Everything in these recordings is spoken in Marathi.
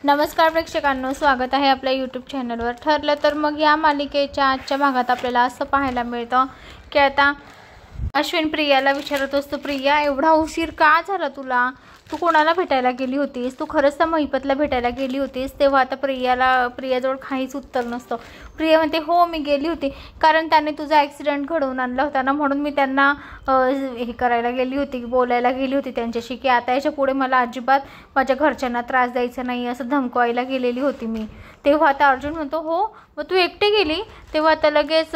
नमस्कार प्रेक्षकांनो, स्वागत आहे आपल्या यूट्यूब चॅनलवर। ठरलं तर मग या मालिकेच्या आजच्या भागात आपल्याला असं पाहायला मिळतं की आता अश्विन प्रियाला विचारत असतो, प्रिया एवढा उशीर का झाला तुला? तू कोणाला भेटायला गेली होतीस? तू खरंच त्या महिपतला भेटायला गेली होतीस? तेव्हा आता प्रियाजवळ काहीच उत्तर नसतं। प्रिया म्हणते, हो मी गेली होती, कारण त्याने तुझा ॲक्सिडेंट घडवून आणला होता ना, म्हणून मी त्यांना हे करायला गेली होती, बोलायला गेली होती त्यांच्याशी की आता याच्या पुढे मला अजिबात माझ्या घरच्यांना त्रास द्यायचा नाही असं धमकवायला गेलेली होती मी। तेव्हा आता अर्जुन म्हणतो, हो मग तू एकटी गेली? तेव्हा आता लगेच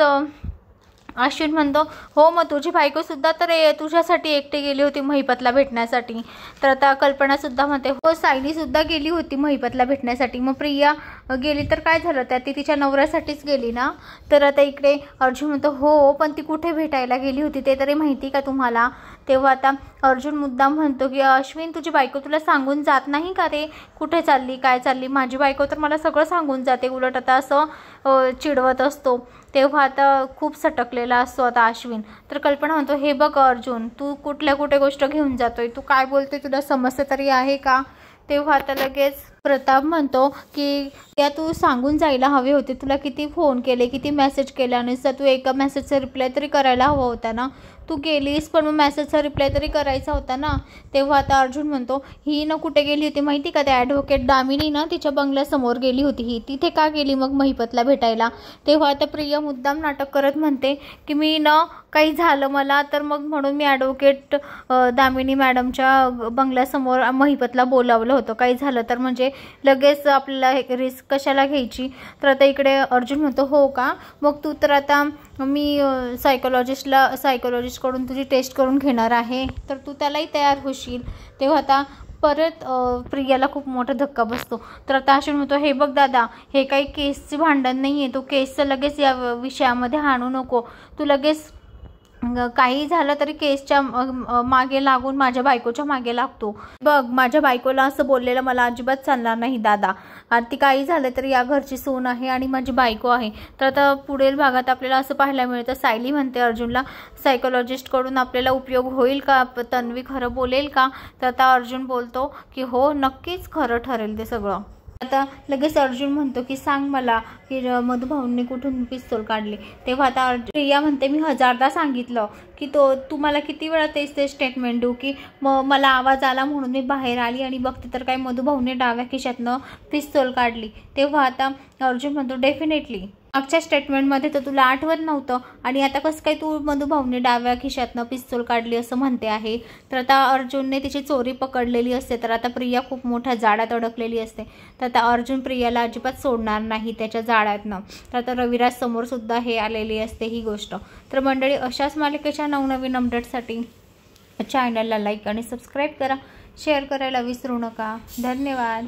अश्विन म्हणतो, हो मग तुझी बायकोसुद्धा तर तुझ्यासाठी एकटी गेली होती महिपतला भेटण्यासाठी। तर आता कल्पनासुद्धा म्हणते, हो सायलीसुद्धा गेली होती महिपतला भेटण्यासाठी। मग प्रिया गेली तर काय झालं, त्या ती तिच्या नवऱ्यासाठीच गेली ना? तर आता इकडे अर्जुन म्हणतो, हो पण ती कुठे भेटायला गेली होती ते तरी माहिती का तुम्हाला? तेव्हा आता अर्जुन मुद्दाम म्हणतो की अश्विन तुझी बायको तुला सांगून जात नाही का रे, कुठे चालली काय चालली? माझी बायको तर मला सगळं सांगून जाते, उलट आता असं चिडवत असतो। तेव्हा आता खूप सटकलेला असतो आता अश्विन। तर कल्पना म्हणतो, हे बघ अर्जुन, तू कुठे गोष्ट घेऊन जातोय, तू काय बोलतोय, तुला समस्या तरी आहे का? तेव्हा आता लगेच प्रताप म्हणतो की त्या तू सांगून जायला हवे होते, तुला किती फोन केले, किती मेसेज केले, आणि तू एका मेसेजचा रिप्लाय तरी करायला हवा होता ना, तू गेलीस पण मग मेसेजचा रिप्लाय तरी करायचा होता ना। तेव्हा आता अर्जुन म्हणतो, ही ना कुठे गेली होती माहिती का? त्या ॲडव्होकेट दामिनी ना तिच्या बंगल्यासमोर गेली होती ही, तिथे का गेली मग महिपतला भेटायला? तेव्हा आता प्रिया मुद्दाम नाटक करत म्हणते की मी ना काही झालं मला तर मग म्हणून मी ॲडव्होकेट दामिनी मॅडमच्या बंगल्यासमोर महिपतला बोलावलं होतं, काही झालं तर म्हणजे लगेच आपल्याला रिस्क कशाला घ्यायची? तर आता इकडे अर्जुन म्हणतो, हो का, मग तू तर आता मी सायकोलॉजिस्टकडून तुझी टेस्ट करून घेणार आहे, तर तू त्यालाही तयार होशील। तेव्हा आता परत प्रियाला खूप मोठा धक्का बसतो। तर आता अश्विन म्हणतो, हे बघ दादा, हे काही केसचे भांडण नाही आहे, तो केसचं लगेच या विषयामध्ये हाणू नको, तू लगेच काही झालं तरी केसच्या मागे लागून माझ्या बायकोच्या मागे लागतो। बघ माझ्या बायकोला असं बोललेलं मला अजिबात चालणार नाही दादा, आणि ती काही झालं तरी या घरची सून आहे आणि माझी बायको आहे। तर आता पुढील भागात आपल्याला असं पाहायला मिळतं, सायली म्हणते अर्जुनला, सायकोलॉजिस्टकडून आपल्याला उपयोग होईल का, तन्वी खरं बोलेल का? तर आता अर्जुन बोलतो की हो नक्कीच खरं ठरेल ते सगळं। आता लगेच अर्जुन म्हणतो की सांग मला की मधुभाऊंनी कुठून पिस्तूल काढली? तेव्हा आता प्रिया म्हणते, मी 1000दा सांगितलं की तू मला किती वेळा तेच स्टेटमेंट देऊ की मला आवाज आला म्हणून मी बाहेर आली आणि बघते तर काय मधुभाऊने डाव्या खिशातनं पिस्तूल काढली। तेव्हा आता अर्जुन म्हणतो, डेफिनेटली मागच्या स्टेटमेंटमध्ये तर तुला आठवत नव्हतं आणि आता कसं काय तू मधुभाऊने डाव्या खिशातनं पिस्तूल काढली असं म्हणते आहे? तर आता अर्जुनने तिची चोरी पकडलेली असते, तर आता प्रिया खूप मोठ्या जाळ्यात अडकलेली असते। तर आता अर्जुन प्रियाला अजिबात सोडणार नाही त्याच्या जाळ्यातनं। तर आता रविराज समोर सुद्धा हे आलेली असते ही गोष्ट। तर मंडळी, अशाच मालिकेच्या नवनवीन अपडेटसाठी चॅनलला लाईक आणि सबस्क्राईब करा, शेअर करायला विसरू नका। धन्यवाद।